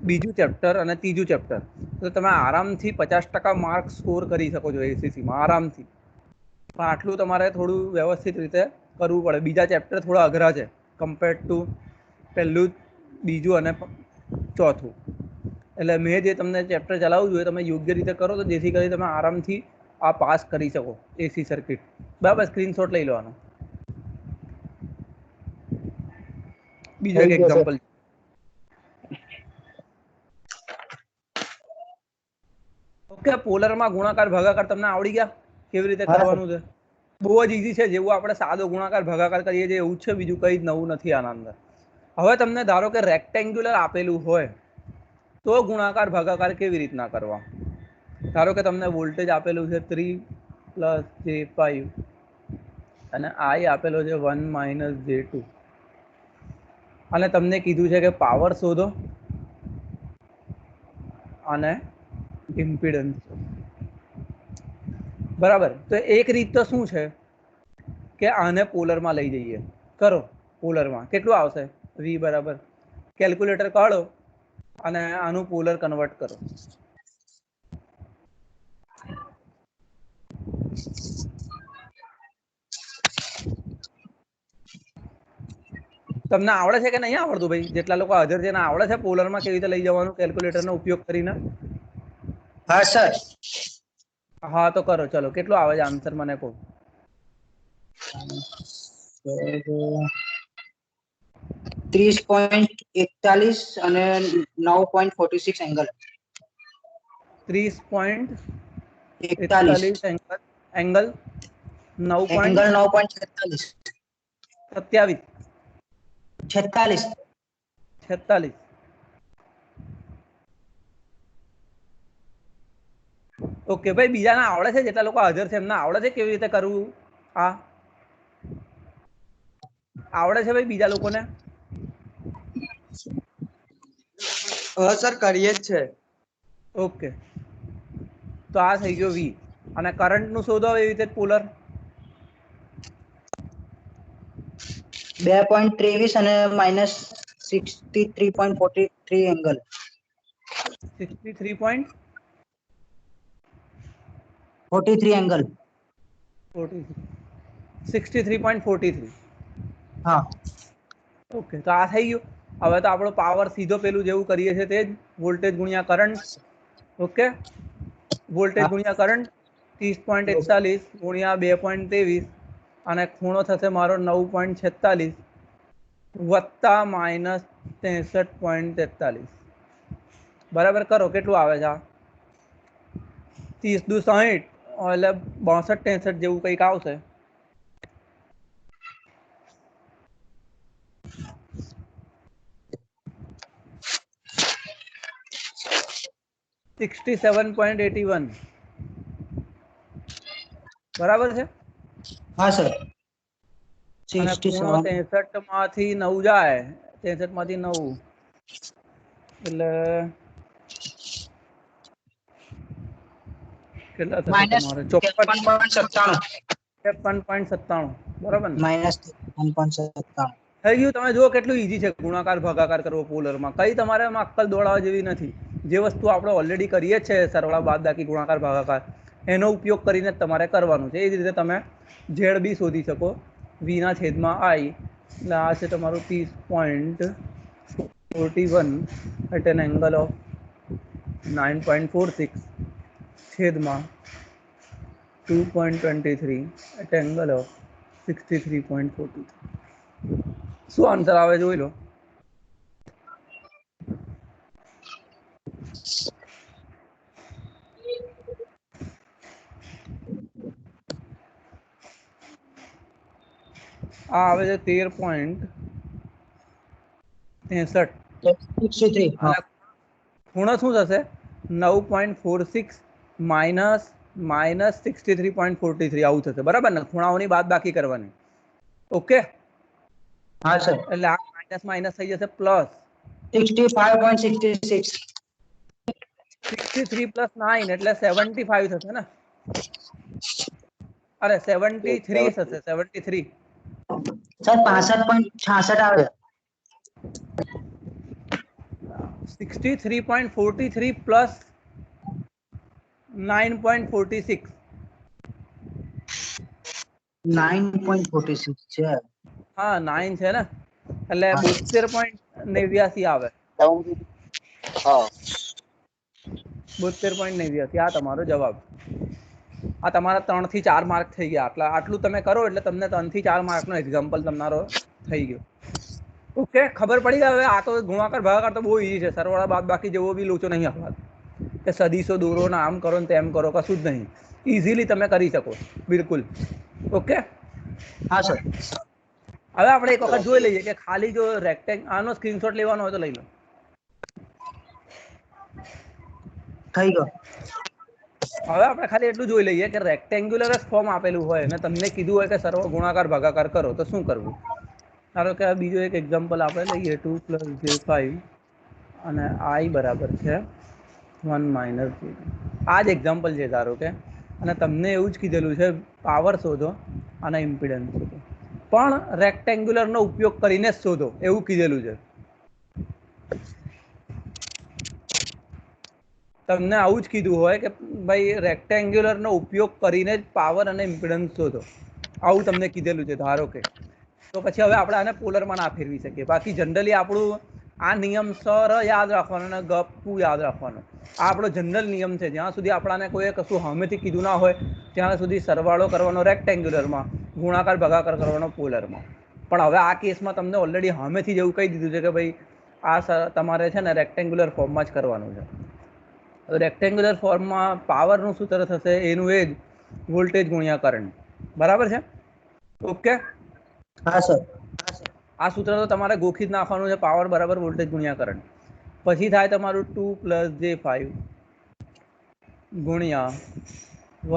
બીજું ચેપ્ટર અને ત્રીજું ચેપ્ટર તો તમે આરામથી 50% માર્ક સ્કોર કરી શકો છો એસીસીમાં, આરામથી. પણ આટલું તમારે થોડું વ્યવસ્થિત રીતે કરવું પડે. બીજા ચેપ્ટર થોડા અઘરા છે કમ્પેર ટુ પહેલું, બીજું અને ચોથું. એટલે મેં જે તમને ચેપ્ટર ચલાવવું જોઈએ તમે યોગ્ય રીતે કરો તો જેથી કરી તમે આરામથી આ પાસ કરી શકો એસી સર્કિટ. બરાબર, સ્ક્રીનશોટ લઈ લેવાનો. બીજું એક
થઈ ગયો સર.
એક્ઝામ્પલ. ઓકે, પોલરમાં ગુણાકાર ભાગાકાર તમને આવડી ગયા કેવી રીતે
હા સર.
કરવાનું છે? બહુ જ ઈઝી છે. જેવું આપણે સાદો ગુણાકાર ભાગાકાર કરીએ છીએ એવું જ છે, બીજું કંઈ જ નવું નથી આના અંદર. હવે તમને ધારો કે રેક્ટેન્ગ્યુલર આપેલું હોય તો ગુણાકાર ભાગાકાર કેવી રીતના કરવા? ધારો કે તમને વોલ્ટેજ આપેલું છે 3 + j5 અને I આપેલો છે 1 - j2 અને તમને કીધું છે કે પાવર શોધો અને ઇમ્પિડન્સ. બરાબર, તો એક રીત તો શું છે કે આને પોલરમાં લઈ જઈએ. કરો પોલરમાં, કેટલું આવશે? V બરાબર કેલ્ક્યુલેટર કાઢો અને આનું પોલર કન્વર્ટ કરો. તમને આવડે છે કે નહીં આવડતું ભાઈ? જેટલા લોકો હાજર છે એને આવડે છે પોલરમાં કેવી રીતે લઈ જવાનું કેલ્ક્યુલેટરનો ઉપયોગ કરીને?
હા સર.
હા તો કરો, ચલો કેટલું આવે છે આન્સર મને કહો.
30.41 અને 9.46 એંગલ.
30.41 એંગલ
9.46. 46.
ઓકે ભાઈ, બીજાને આવડે છે? જેટલા લોકો હાજર છે એમને આવડે છે કેવી રીતે કરવું? આ આવડે છે ભાઈ બીજા લોકોને?
હા સર, કરીએ જ છે.
ઓકે, તો આ થઈ ગયો V. અને કરંટ નું શોધો એવી રીતે પોલર.
2.23 અને -63.43 એંગલ. 43 એંગલ.
63.43.
હા.
ઓકે, તો આ થઈ ગયું. હવે તો આપણો પાવર સીધો પેલું જેવું કરીએ છીએ તે જ, વોલ્ટેજ ગુણ્યા કરંટ. ઓકે, વોલ્ટેજ
હા.
ગુણ્યા કરંટ 30.41 ગુણ્યા 2.23 અને ખૂણો થશે મારો 9.46 વત્તા -63.43. બરાબર, કરો કેટલું આવે છે આ? 30 દુ 60 એટલે 62-63 જેવું કંઈક આવશે. $67.81. બરાબર છે.
હા સર.
અને ખૂણો
67.
63 માંથી 9 જાય, 63 માંથી 9 એટલે કેટલા થશે તમારે? 53.97. બરાબર ને?
-53.97.
થઈ ગયું. તમે જુઓ કેટલું ઈઝી છે ગુણાકાર ભાગાકાર કરવો પોલરમાં. કઈ તમારે એમાં અક્કલ દોડાવવા જેવી નથી. જે વસ્તુ આપણે ઓલરેડી કરીએ જ છે, સરવાળા બાદબાકી ગુણાકાર ભાગાકાર, એનો ઉપયોગ કરીને જ તમારે કરવાનું છે. એ જ રીતે તમે ઝેડ બી શોધી શકો. V ના છેદમાં I એટલે આ છે તમારું 30.41 એટ એન એંગલ ઓફ 9.46 છેદમાં 2.23 એટ એંગલ ઓફ 63.43. શું આન્સર આવે જોઈ લો. આ આવે છે 13.63
63. હા.
અને ખૂણો શું થશે? 9.46 માઇનસ -63.43 આવું થશે. બરાબર ને? ખૂણાઓની બાદ બાકી કરવાની. ઓકે,
હા સર.
એટલે આ માઇનસ માઇનસ થઈ જશે પ્લસ
65.66.
63 + 9 એટલે 75 થશે ને? અરે 73 થશે, 73.
સર 65.66 આવે.
63.43 + 9.46
9.46 છે.
હા 9 છે ને, એટલે
હા.
72.89 આવે.
હા
72.89 આ તમારો જવાબ. આ તમારા 3 થી 4 માર્ક થઈ ગયા. આટલું તમે કરો એટલે તમને 3 થી 4 માર્કનો એક્ઝામ્પલ તમારો થઈ ગયો. ઓકે, ખબર પડી ગઈ હવે. આ તો ગુણાકાર ભાગાકાર તો બહુ ઈઝી છે. સરવાળા બાદ બાકી જેવો બી લોચો નહીં આપવાનો કે સદીશો દોરો ને આમ કરો ને તેમ કરો, કશું જ નહીં. ઇઝીલી તમે કરી શકો બિલકુલ. ઓકે,
હા સર.
હવે આપણે એક વખત જોઈ લઈએ કે ખાલી જો આનો સ્ક્રીનશોટ લેવાનો હોય તો લઈ લો.
થઈ ગયો.
હવે આપણે ખાલી એટલું જોઈ લઈએ કે રેક્ટેન્ગ્યુલર ફોર્મ આપેલું હોય અને તમને કીધું હોય કે સરળ ગુણાકાર ભાગાકાર કરો તો શું કરવું. ધારો કે બીજો એક એક્ઝામ્પલ આપણે લઈએ 2 + j5 અને I બરાબર છે 1 - j2. આ જ એક્ઝામ્પલ છે ધારો કે, અને તમને એવું જ કીધેલું છે પાવર શોધો અને ઇમ્પિડન્સ શોધો, પણ રેક્ટેન્ગ્યુલરનો ઉપયોગ કરીને જ શોધો એવું કીધેલું છે. તમને આવું જ કીધું હોય કે ભાઈ રેક્ટેન્ગ્યુલરનો ઉપયોગ કરીને જ પાવર અને ઇમ્પિડન્સ શોધો, આવું તમને કીધેલું છે ધારો કે. તો પછી હવે આપણે આને પોલરમાં ના ફેરવી શકીએ. બાકી જનરલી આપણું આ નિયમ સર યાદ રાખવાનો અને ગપુ યાદ રાખવાનો. આ આપણો જનરલ નિયમ છે. જ્યાં સુધી આપણાને કોઈ કશું સામેથી કીધું ના હોય ત્યાં સુધી સરવાળો કરવાનો રેક્ટેન્ગ્યુલરમાં, ગુણાકાર ભાગાકાર કરવાનો પોલરમાં. પણ હવે આ કેસમાં તમને ઓલરેડી સામેથી જ એવું કહી દીધું છે કે ભાઈ આ તમારે છે ને રેક્ટેન્ગ્યુલર ફોર્મમાં જ કરવાનું છે. રેક્ટેન્ગ્યુલર ફોર્મમાં પાવરનું સૂત્ર થશે એનું એ જ વોલ્ટેજ ગુણ્યા કરંટ. બરાબર છે? ઓકે,
હા સર.
આ સૂત્ર તો તમારે ગોખી જ નાખવાનું છે, પાવર બરાબર વોલ્ટેજ ગુણ્યા કરંટ. પછી થાય તમારું 2 + j5 ગુણ્યા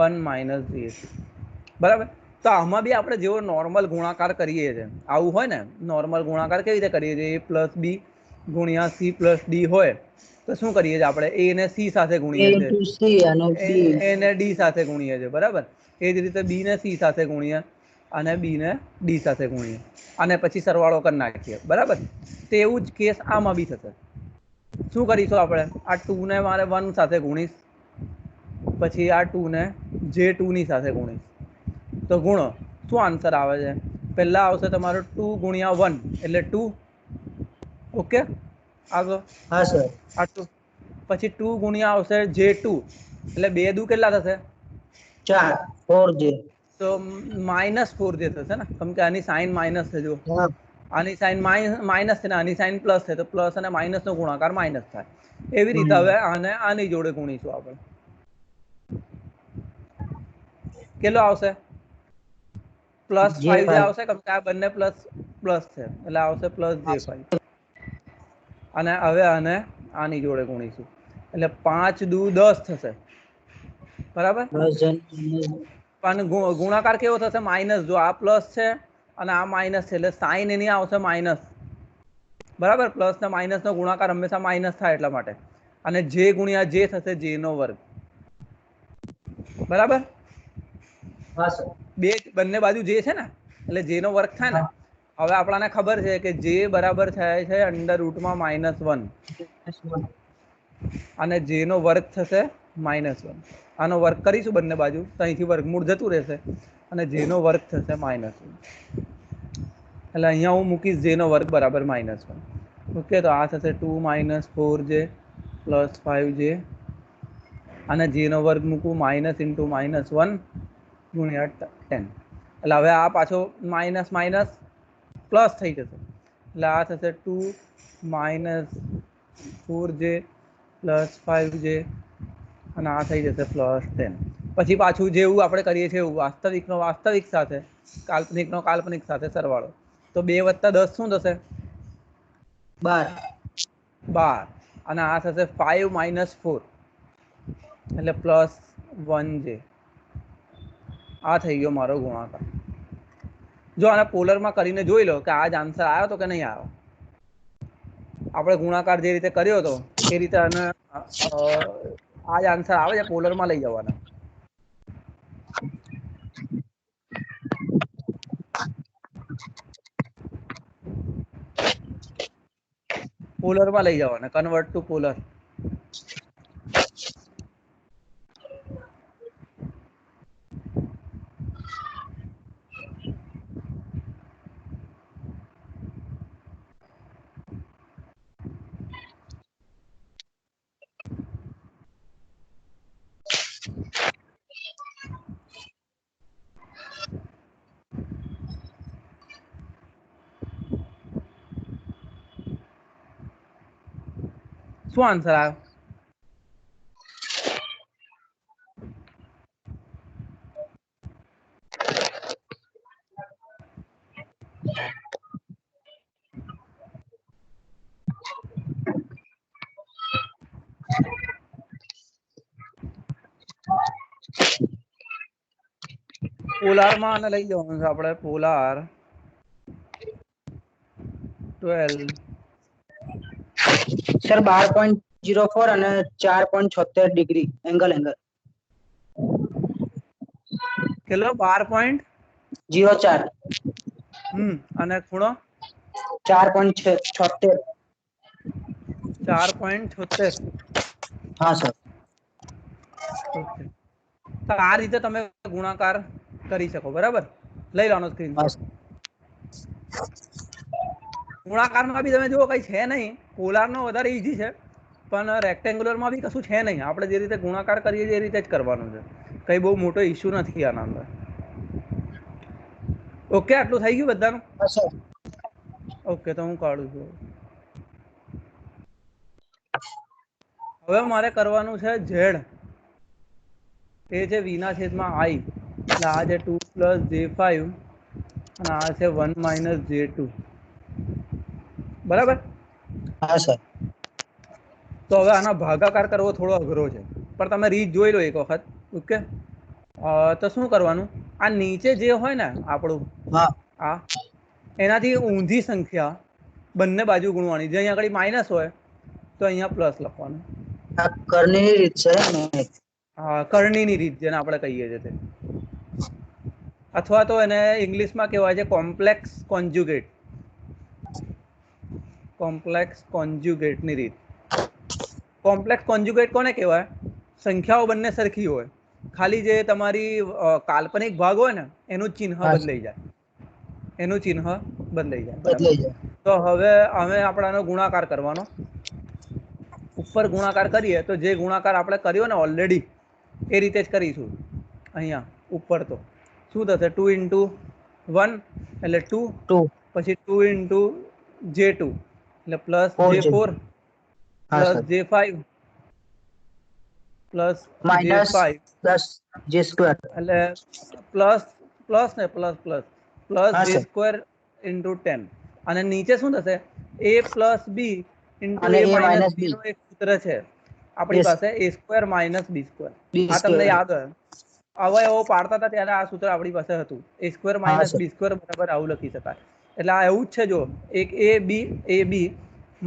1 - j2. બરાબર. તો આમાં બી આપણે જેવો નોર્મલ ગુણાકાર કરીએ છીએ આવું હોય ને, નોર્મલ ગુણાકાર કેવી રીતે કરીએ છીએ, a + b ગુણ્યા c + d હોય તો શું કરીએ છીએ આપણે, a ને c સાથે
A
ગુણીએ છીએ,
into C અને B.
a ને d સાથે ગુણીએ છીએ. બરાબર. એ જ રીતે b ને c સાથે ગુણીએ અને b ને d સાથે ગુણીએ અને પછી સરવાળો કરી નાખીએ. બરાબર. તો એવું જ કેસ આમાં બી થશે. શું કરીશું આપણે, આ 2 ને મારે 1 સાથે ગુણીશ, પછી આ 2 ને j2 ની સાથે ગુણીશ. તો ગુણો, શું આન્સર આવે છે? પહેલા આવશે તમારો 2 × 1 એટલે 2. ઓકે, આગળ
હા સર.
આટલું. પછી 2 ગુણ્યા આવશે j2 એટલે 2 દુ કેટલા થશે?
4 4j.
તો -4j થશે ને, કેમ કે આની સાઈન માઇનસ છે. જો
હા.
આની સાઈન માઇનસ છે ને આની સાઈન પ્લસ છે, તો પ્લસ અને માઇનસ નો ગુણાકાર માઇનસ થાય. એવી રીતે હવે આને આની જોડે ગુણીશું આપણે. કેટલો આવશે? +5 જે આવશે, કેમ કે આ બંને પ્લસ છે એટલે આવશે +j5. અને હવે આને આની જોડે ગુણીશું એટલે 5 દુ 10 થશે. બરાબર. પણ ગુણાકાર કેવો થશે? માઇનસ. જો આ પ્લસ છે અને આ માઇનસ છે એટલે સાઈન એની આવશે માઇનસ. બરાબર. પ્લસ ને માઇનસ નો ગુણાકાર હંમેશા માઇનસ થાય એટલા માટે. અને જે ગુણ્યા જે થશે j2. બરાબર.
હા સર.
બંને બાજુ જે છે ને એટલે j2 થાય ને.
હા.
હવે આપણાને ખબર છે કે j બરાબર થાય છે √-1 અને j2 થશે -1. આનો વર્ગ કરીશું બંને બાજુ તો અહીંથી વર્ગમૂળ જતું રહેશે અને j2 થશે -1. એટલે અહીંયા હું મૂકીશ j2 બરાબર -1. ઓકે, તો આ થશે 2 - 4j + 5j અને j2 મૂકું -(-1 × -10). એટલે હવે આ પાછો માઇનસ માઇનસ પ્લસ થઈ જશે. એટલે આ થશે 2 - 4j + 5j અને આ થઈ જશે +10. પછી પાછું જેવું આપણે કરીએ છીએ એવું વાસ્તવિકનો વાસ્તવિક સાથે, કાલ્પનિકનો કાલ્પનિક સાથે સરવાળો. તો 2 + 10 શું થશે? 12. અને આ થશે 5 - 4 એટલે +1j. આ થઈ ગયો મારો ગુણાકાર. જો આને પોલરમાં કરીને જોઈ લો કે આ જ આન્સર આવ્યો તો કે નહીં આવ્યો. આપણે ગુણાકાર જે રીતે કર્યો હતો એ રીતે આને આ જ આન્સર આવે છે પોલરમાં લઈ જવાના. પોલરમાં લઈ જવાના, કન્વર્ટ ટુ પોલર. શું આન્સર આવ્યો? પોલાર માં આને લઈ જવાનું છે આપણે. પોલાર 12
સર 12.04 અને 4.76 ડિગ્રી એંગલ
કેટલો? 12
04
અને ખૂણો
4.76.
4.76.
હા સર.
ઓકે, તો આ રીતે તમે ગુણાકાર કરી શકો. બરાબર, લઈ લેવાનો
હા
સ્ક્રીનશોટ.
સર.
ગુણાકારમાં બી તમે જુઓ કઈ છે નહીં. પોલારનો વધારે ઈઝી છે, પણ રેક્ટેંગ્યુલરમાં બી કશું છે નહીં. આપણે જે રીતે ગુણાકાર કરીએ છીએ એ રીતે જ કરવાનું છે. કઈ બહુ મોટો ઇશ્યુ નથી આના અંદર. ઓકે, આટલું થઈ ગયું બધાનું?
હા સર.
ઓકે, તો હું કાઢું છું. હવે મારે કરવાનું છે ઝેડ. એ છે વીના છેદમાં આઈ. એટલે આ છે 2 + J5 અને આ છે 1 - J2. બરાબર.
હા સર.
તો હવે આનો ભાગાકાર કરવો થોડો અઘરો છે, પણ તમે રીત જોઈ લો એક વખત. ઓકે, તો શું કરવાનું? આ નીચે જે હોય ને આપણું
હા
આ, એનાથી ઊંધી સંખ્યા બંને બાજુ ગુણવાની. જે અહીંયા આગળ માઇનસ હોય તો અહીંયા પ્લસ લખવાનું.
આ કરણીની રીત છે ને?
હા, કરણીની રીત જેને આપણે કહીએ છીએ તે, અથવા તો એને ઇંગ્લિશમાં કહેવાય છે કોમ્પ્લેક્સ કોન્જ્યુગેટ. કોમ્પ્લેક્સ કોન્જ્યુગેટની રીત. કોમ્પ્લેક્સ કોન્જ્યુગેટ કોને કહેવાય? સંખ્યાઓ બંને સરખી હોય, ખાલી જે તમારી કાલ્પનિક ભાગ હોય ને એનું ચિહ્ન બદલાઈ જાય. એનું ચિહ્ન બદલાઈ જાય. બરાબર.
બદલાઈ જાય.
તો હવે આપણાનો ગુણાકાર કરવાનો. ઉપર ગુણાકાર કરીએ તો જે ગુણાકાર આપણે કર્યો ને ઓલરેડી એ રીતે જ કરીશું. અહીંયા ઉપર તો શું થશે? 2 × 1 એટલે 2,
2
પછી 2 × J2 એટલે પ્લસ
4
J4
હા
plus
sir.
J5 plus
minus
J5
10J2.
એટલે પ્લસ પ્લસ ને પ્લસ પ્લસ પ્લસ
હા સર.
J² × 10. અને નીચે શું થશે? A + B ×
અને
A
A
-
માઇનસ
B
બી
નો એક સૂત્ર છે આપણી પાસે, A² - B². આ તમને યાદ હોય, અવયવો પાડતા હતા ત્યારે આ સૂત્ર આપણી પાસે હતું. A² -
હા સર.
B² બરાબર આવું લખી શકાય. એટલે આ એવું જ છે. જો એક AB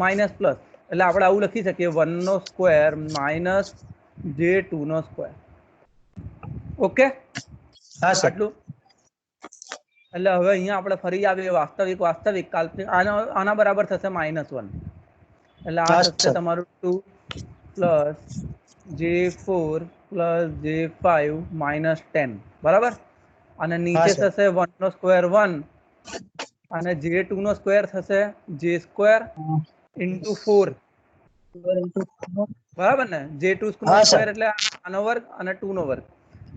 માઇનસ પ્લસ, એટલે આપણે આવું લખી શકીએ 1² - J2². ઓકે,
હા સર.
આટલું. એટલે હવે અહીંયા આપણે ફરી આવીએ વાસ્તવિક કાલ્પનિક. આના બરાબર થશે -1. એટલે આ
હા
થશે
સર.
તમારું 2 + J4 + J5 - 10. બરાબર. અને
હા
નીચે
સર.
થશે 1² 1 અને J2² થશે J² × 4. બરાબર ને? J2²
હા સર.
એટલે આનો વર્ગ અને 2 નો વર્ગ.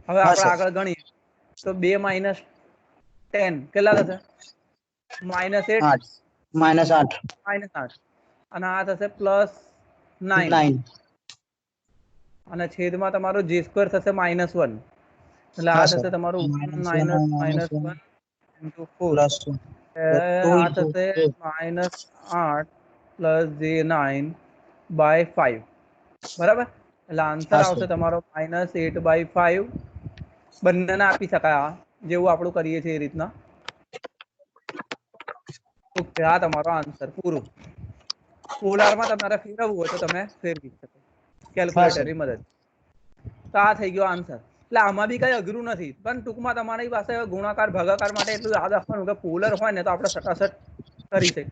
હવે
હા
આપણે
સર.
આગળ ગણીએ તો 2 - 10 કેટલા થશે? -8
8 -8
-8. અને આ થશે +9.
9.
અને છેદમાં તમારો J² થશે -1. એટલે આ
હા સર.
થશે તમારું 1 - -1 × 4.
પ્લસ 2
આ થશે
2
-8 + J9/5. બરાબર. એટલે આન્સર
હા સર.
આવશે તમારો -8/5. બંનેને આપી શકાય આ, જેવું આપણું કરીએ છીએ એ રીતના. ઓકે, આ તમારો આન્સર પૂરું. પોલારમાં તમારે ફેરવવું હોય તો તમે ફેરવી શકો
હા સર.
કેલ્ક્યુલેટરની મદદ. તો આ થઈ ગયો આન્સર. એટલે આમાં બી કઈ અઘરું નથી, પણ ટૂંકમાં તમારી પાસે ગુણાકાર ભાગાકાર માટે એટલું યાદ રાખવાનું કે પોલર હોય ને તો આપણે સટાસટ કરી શકીએ.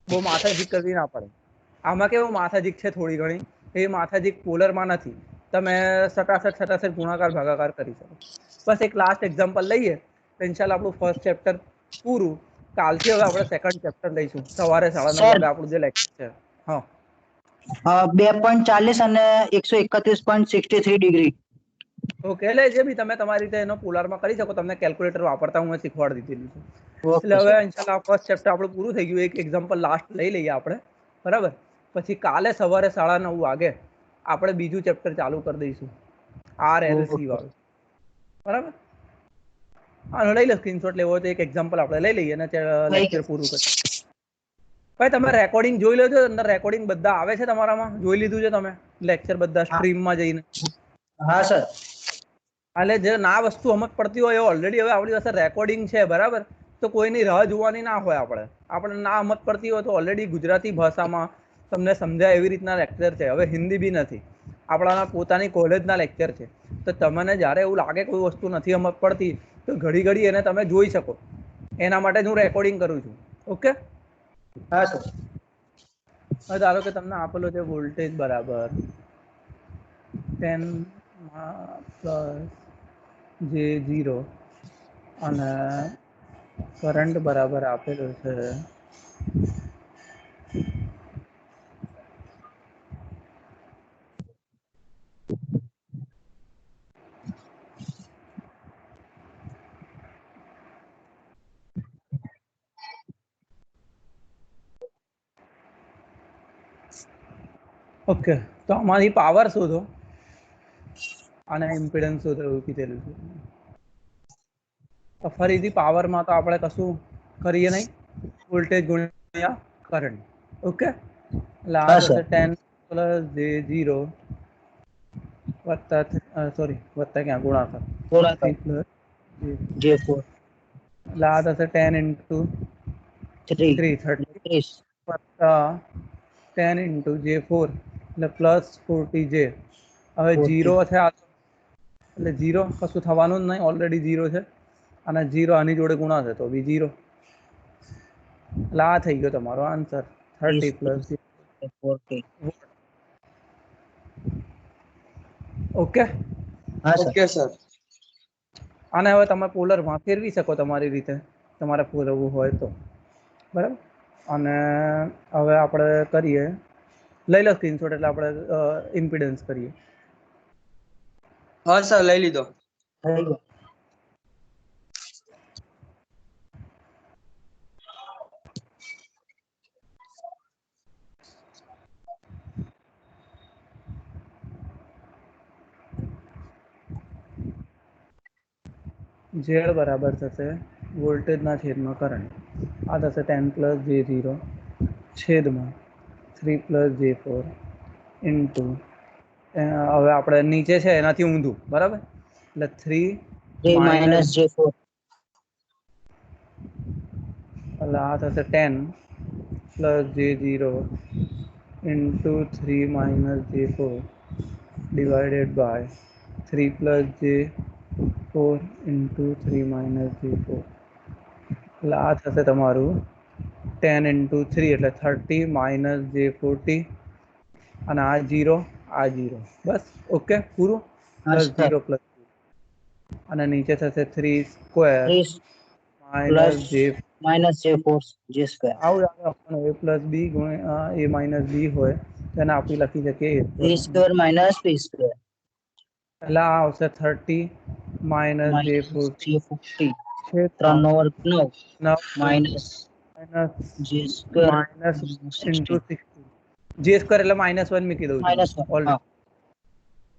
બહુ માથાજીક કરવી ના પડે. આમાં કેવું માથાજીક છે થોડી ઘણી, એ માથાજીક પોલરમાં નથી. તમે સટાસટ ગુણાકાર ભાગાકાર કરી શકો. બસ એક લાસ્ટ એક્ઝામ્પલ લઈએ તો ઇન્શાલ્લાહ આપણું ફર્સ્ટ ચેપ્ટર પૂરું. કાલથી હવે આપણે સેકન્ડ ચેપ્ટર લઈશું સવારે 9:30
સર
વાગે આપણું જે લેક્ચર છે. હા,
2.40 અને 131.63 ડિગ્રી.
ઓકે. એટલે જે બી તમે તમારી રીતે એનો પોલારમાં કરી શકો. તમને કેલ્ક્યુલેટર વાપરતા હું શીખવાડી દીધેલું છે.
ઓકે
એટલે હવે
સર.
ઇન્શાલ્લાહ ફર્સ્ટ ચેપ્ટર આપણું પૂરું થઈ ગયું. એક એક્ઝામ્પલ લાસ્ટ લઈ લઈએ આપણે. બરાબર. પછી કાલે સવારે 9:30 વાગે આપણે બીજું ચેપ્ટર ચાલુ કરી દઈશું, RLC વાળું, બરાબર? આનો લઈ લો સ્ક્રીનશોટ લેવો હોય તો એક એક્ઝામ્પલ આપણે લઈ લઈએ અને લેક્ચર પૂરું કરીએ. ભાઈ તમે રેકોર્ડિંગ જોઈ લો છો? અંદર રેકોર્ડિંગ બધા આવે છે તમારામાં? જોઈ લીધું છે તમે લેક્ચર બધા સ્ટ્રીમમાં જઈને?
હા સર.
એટલે જે ના વસ્તુ સમજ પડતી હોય એ ઓલરેડી હવે આપણી પાસે રેકોર્ડિંગ છે, બરાબર? તો કોઈની રાહ જોવાની ના હોય. આપણે ના સમજ પડતી હોય તો ઓલરેડી ગુજરાતી ભાષામાં તમને સમજાય એવી રીતના લેક્ચર છે. હવે હિન્દી બી નથી, આપણાના પોતાની કોલેજના લેક્ચર છે. તો તમને જ્યારે એવું લાગે કોઈ વસ્તુ નથી સમજ પડતી તો ઘડી ઘડી એને તમે જોઈ શકો. એના માટે જ હું રેકોર્ડિંગ કરું છું. ઓકે?
હા સર.
હવે ધારો કે તમને આપેલો છે વોલ્ટેજ બરાબર 10 + J0 અને કરંટ બરાબર આપેલો છે ઓકે. તો આમાંથી પાવર શોધો અને ઇમ્પિડન્સ શોધો એવું કીધેલું છે. તો ફરીથી પાવરમાં તો આપણે કશું કરીએ નહીં, વોલ્ટેજ ગુણ્યા કરંટ. ઓકે? એટલે આ
હા
થશે
સર.
10 + J0 વત્તા વત્તા ક્યાં ગુણાકાર 3 +
J4
એટલે આ થશે 10 × 3 30
30
વત્તા 10 × J4 એટલે +40J. હવે 0 છે આ, એટલે 0 કશું થવાનું જ નહીં, ઓલરેડી 0 છે. અને 0 આની જોડે ગુણાશે તો બી 0. એટલે આ થઈ ગયો તમારો આન્સર, 30 +
40.
ઓકે?
હા સર.
Okay sir.
આને હવે તમે પોલરમાં ફેરવી શકો તમારી રીતે, તમારે ફેરવવું હોય તો, બરાબર? અને હવે આપણે કરીએ, લઈ લો સ્ક્રીનશોટ એટલે આપણે ઇમ્પિડન્સ કરીએ.
હા સર, લઈ લીધો.
થઈ ગયો.
Z બરાબર થશે વોલ્ટેજના છેદમાં કરંટ. આ થશે 10 + J0 છેદમાં 3 + J4 ઇન્ટુ, હવે આપણે નીચે છે એનાથી ઊંધું, બરાબર? એટલે 3
3 - J4
એટલે આ થશે 10 + J0 into 3 - J4 divided by 3 + J4 into 3 - J4. એટલે આ થશે તમારું 10 × 3 એટલે 30 - J40 અને આ 0 આ 0. બસ ઓકે, પૂરું.
હા સર.
+0 + અને નીચે થશે 3²
30
- J.
- J4 J².
આવું આવે a + b ગુણ્યા a - b હોય તેને આપણે લખી શકીએ
A² - B².
એટલે આ આવશે 30 - J40
J40
છેદમાં
3 નો વર્ગ 9
9
J²
માઇનસ ઇન્ટુ
16
60. J² એટલે -1 મૂકી દઉં છું
-1.
ઓલરેડી.
હા.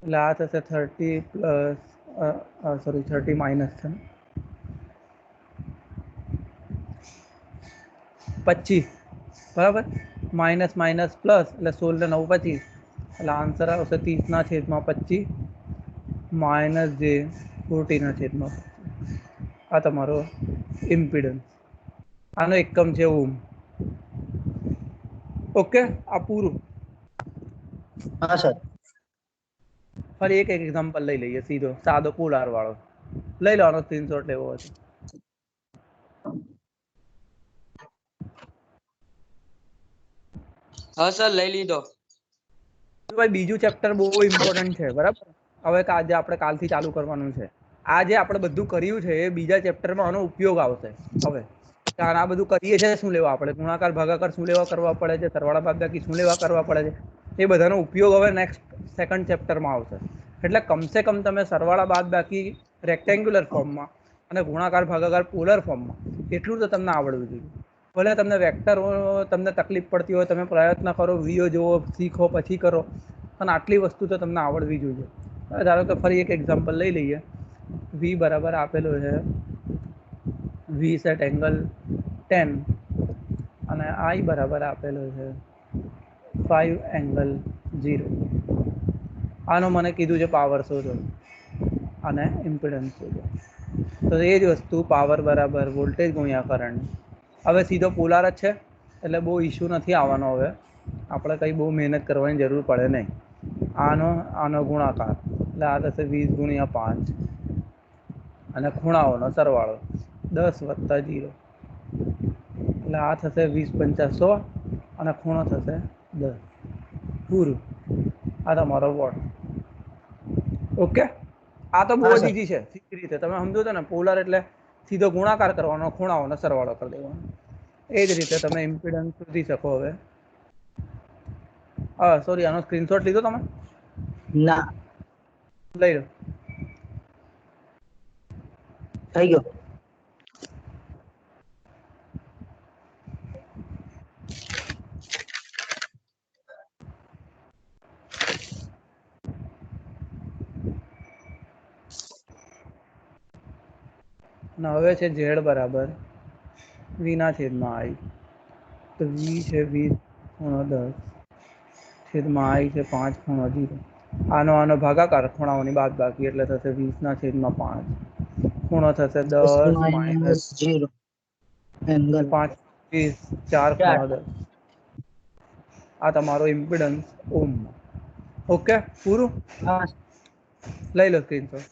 એટલે આ થશે 30 + સોરી 30 માઇનસ છે 25, બરાબર? માઇનસ માઇનસ પ્લસ એટલે 16 ને 9 25. એટલે આન્સર આવશે 30/25 -J40/25. આ તમારો ઇમ્પિડન્સ. આનો એકમ છે ઓમ. ઓકે, આ પૂરું.
હા સર.
ફરી એક એક્ઝામ્પલ લઈ લઈએ, સીધો સાદો પોલાર વાળો લઈ લો. આનો સ્ક્રીનશોટ લેવો હોય તો.
હા સર, લઈ લીધો.
ભાઈ બીજું ચેપ્ટર બહુ ઇમ્પોર્ટન્ટ છે, બરાબર? હવે આજે આપણે કાલથી ચાલુ કરવાનું છે. આ જે આપણે બધું કર્યું છે એ બીજા ચેપ્ટરમાં આનો ઉપયોગ આવશે. હવે કારણ આ બધું કરીએ છીએ શું લેવા આપણે, ગુણાકાર ભાગાકાર શું લેવા કરવા પડે છે, સરવાળા બાદબાકી શું લેવા કરવા પડે છે, એ બધાનો ઉપયોગ હવે નેક્સ્ટ સેકન્ડ ચેપ્ટરમાં આવશે. એટલે કમસે કમ તમે સરવાળા બાદબાકી રેક્ટેન્ગ્યુલર ફોર્મમાં અને ગુણાકાર ભાગાકાર પોલર ફોર્મમાં એટલું તો તમને આવડવું જોઈએ. ભલે તમને વેક્ટર તમને તકલીફ પડતી હોય, તમે પ્રયત્ન કરો, વિડીયો જુઓ, શીખો, પછી કરો, પણ આટલી વસ્તુ તો તમને આવડવી જોઈએ. હવે ધારો કે ફરી એક એક્ઝામ્પલ લઈ લઈએ. વી બરાબર આપેલો છે વી સેટ એંગલ 10 અને આઈ બરાબર આપેલો છે 5 એંગલ 0. આનો મને કીધું છે પાવર શોધો અને ઇમ્પિડન્સ શોધો. તો એ જ વસ્તુ પાવર બરાબર વોલ્ટેજ ગુણ્યા કરંટ. હવે સીધો પોલાર જ છે એટલે બહુ ઇશ્યુ નથી આવવાનો. હવે આપણે કંઈ બહુ મહેનત કરવાની જરૂર પડે નહીં. આનો ગુણાકાર એટલે આ થશે 20 ગુણ્યા 5 અને ખૂણાઓનો સરવાળો 10 વત્તા 0 એટલે આ થશે 20 × 50 100 અને ખૂણો થશે 10 પૂરું. આ તમારો વોટ. ઓકે, આ તો બહુ
હા
જ
સર.
ઈઝી છે. સીધી રીતે તમે સમજો છો ને, પોલાર એટલે સીધો ગુણાકાર કરવાનો, ખૂણાઓનો સરવાળો કરી દેવાનો. એ જ રીતે તમે ઇમ્પિડન્સ શોધી શકો. હવે સોરી, આનો સ્ક્રીનશોટ લીધો તમે?
ના,
લઈ લો.
થઈ ગયો.
અને હવે છે ઝેડ બરાબર વીના છેદમાં આઈ. તો વી છે 20 ખૂણો 10 છેદમાં આઈ છે 5 ખૂણો 0. આનો ભાગાકાર, ખૂણાઓની બાદ બાકી એટલે થશે 20/5. ખૂણો થશે 10 માઇનસ
-0 એંગલ
5 20 4
4.
ખૂણો 10. આ તમારો ઇમ્પિડન્સ ઓમ. ઓકે, પૂરું.
હા,
લઈ લો સ્ક્રીનશોટ.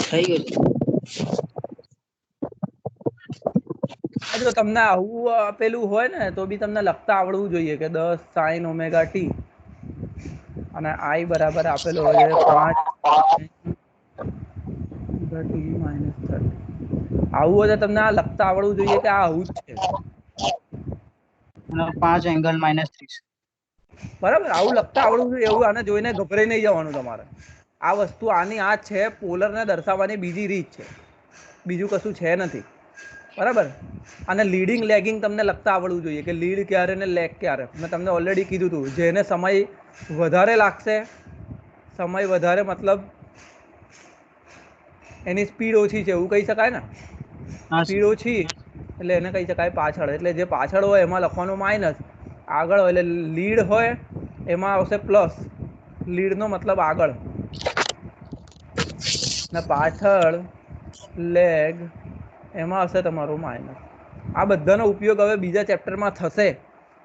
થઈ ગયું.
જો તમને આવું આપેલું હોય ને તો બી તમને લખતા આવડવું જોઈએ કે 10 sin ωt અને i બરાબર આપેલો હોય છે 5 -30. આવું હોય તો તમને આ લખતા આવડવું જોઈએ કે આ આવું જ છે.
5 એંગલ -30.
બરાબર, આવું લખતા આવડવું જોઈએ. એવું આને જોઈને ગભરાઈ નહીં જવાનું તમારે. આ વસ્તુ આની આ છે, પોલરને દર્શાવવાની બીજી રીત છે, બીજું કશું છે નથી. બરાબર. અને લીડિંગ લેગિંગ તમને લખતા આવડવું જોઈએ કે લીડ ક્યારે ને લેગ ક્યારે. મેં તમને ઓલરેડી કીધું હતું, જેને સમય વધારે લાગશે, સમય વધારે મતલબ એની સ્પીડ ઓછી છે એવું કહી શકાય ને.
હા સર.
સ્પીડ ઓછી એટલે એને કહી શકાય પાછળ. એટલે જે પાછળ હોય એમાં લખવાનું માઇનસ, આગળ હોય એટલે લીડ હોય એમાં આવશે પ્લસ. લીડનો મતલબ આગળ ને પાછળ લેગ એમાં હશે તમારું માઇનસ. આ બધાનો ઉપયોગ હવે બીજા ચેપ્ટરમાં થશે,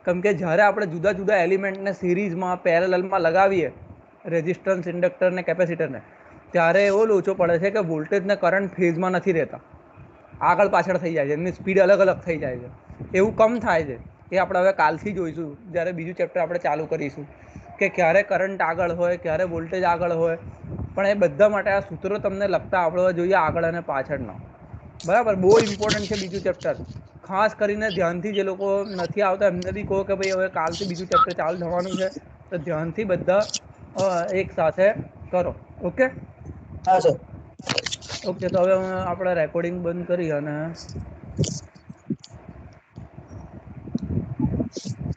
કેમ કે જ્યારે આપણે જુદા જુદા એલિમેન્ટને સિરીઝમાં પેરેલલમાં લગાવીએ, રેઝિસ્ટન્સ, ઇન્ડક્ટર ને કેપેસિટરને, ત્યારે એવો લોચો પડે છે કે વોલ્ટેજ ને કરંટ ફેઝમાં નથી રહેતા, આગળ પાછળ થઈ જાય છે, એમની સ્પીડ અલગ અલગ થઈ જાય છે. એવું કમ થાય છે એ આપણે હવે કાલથી જોઈશું, જ્યારે બીજું ચેપ્ટર આપણે ચાલુ કરીશું કે ક્યારે કરંટ આગળ હોય, ક્યારે વોલ્ટેજ આગળ હોય. પણ એ બધા માટે આ સૂત્રો તમને લખતા આવડવા જોઈએ, આગળ અને પાછળનો. બરાબર, બહુ ઇમ્પોર્ટન્ટ છે બીજું ચેપ્ટર. ખાસ કરીને ધ્યાનથી જે લોકો નથી આવતા એમને બી કહો કે ભાઈ હવે કાલથી બીજું ચેપ્ટર ચાલુ થવાનું છે, તો ધ્યાનથી બધા એક સાથે કરો. ઓકે.
હા સર.
ઓકે, તો હવે આપણે રેકોર્ડિંગ બંધ કરી અને